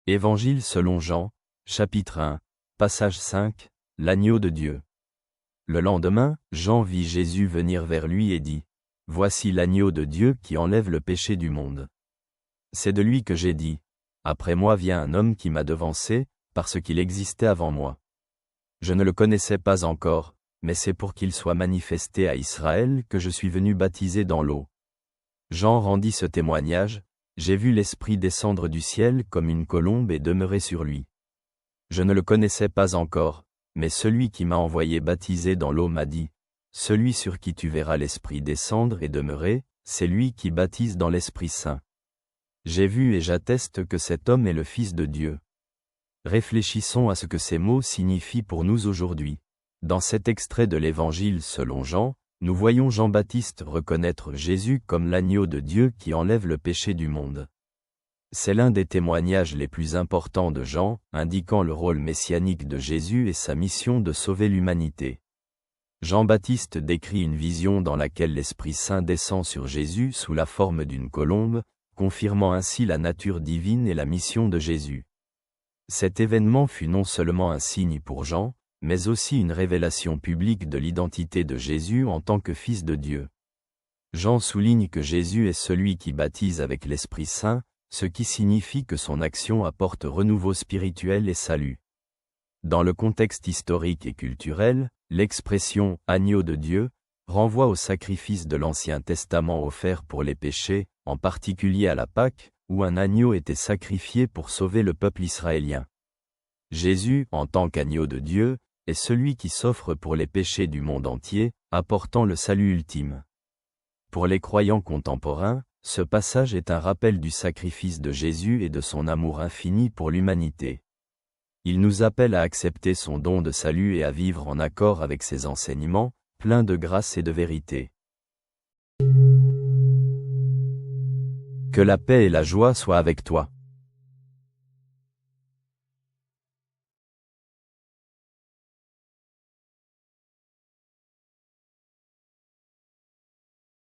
Évangile selon Jean, chapitre 1, passage 5, l'agneau de Dieu. Le lendemain, Jean vit Jésus venir vers lui et dit, « Voici l'agneau de Dieu qui enlève le péché du monde. » C'est de lui que j'ai dit, « Après moi vient un homme qui m'a devancé, parce qu'il existait avant moi. Je ne le connaissais pas encore, mais c'est pour qu'il soit manifesté à Israël que je suis venu baptiser dans l'eau. » Jean rendit ce témoignage, « J'ai vu l'Esprit descendre du ciel comme une colombe et demeurer sur lui. Je ne le connaissais pas encore, mais celui qui m'a envoyé baptiser dans l'eau m'a dit, « Celui sur qui tu verras l'Esprit descendre et demeurer, c'est lui qui baptise dans l'Esprit Saint. » J'ai vu et j'atteste que cet homme est le Fils de Dieu. Réfléchissons à ce que ces mots signifient pour nous aujourd'hui. Dans cet extrait de l'Évangile selon Jean, nous voyons Jean-Baptiste reconnaître Jésus comme l'agneau de Dieu qui enlève le péché du monde. C'est l'un des témoignages les plus importants de Jean, indiquant le rôle messianique de Jésus et sa mission de sauver l'humanité. Jean-Baptiste décrit une vision dans laquelle l'Esprit Saint descend sur Jésus sous la forme d'une colombe, confirmant ainsi la nature divine et la mission de Jésus. Cet événement fut non seulement un signe pour Jean, mais aussi une révélation publique de l'identité de Jésus en tant que Fils de Dieu. Jean souligne que Jésus est celui qui baptise avec l'Esprit Saint, ce qui signifie que son action apporte renouveau spirituel et salut. Dans le contexte historique et culturel, l'expression « agneau de Dieu » renvoie au sacrifice de l'Ancien Testament offert pour les péchés, en particulier à la Pâque, où un agneau était sacrifié pour sauver le peuple israélien. Jésus, en tant qu'agneau de Dieu, est celui qui s'offre pour les péchés du monde entier, apportant le salut ultime. Pour les croyants contemporains, ce passage est un rappel du sacrifice de Jésus et de son amour infini pour l'humanité. Il nous appelle à accepter son don de salut et à vivre en accord avec ses enseignements, pleins de grâce et de vérité. Que la paix et la joie soient avec toi.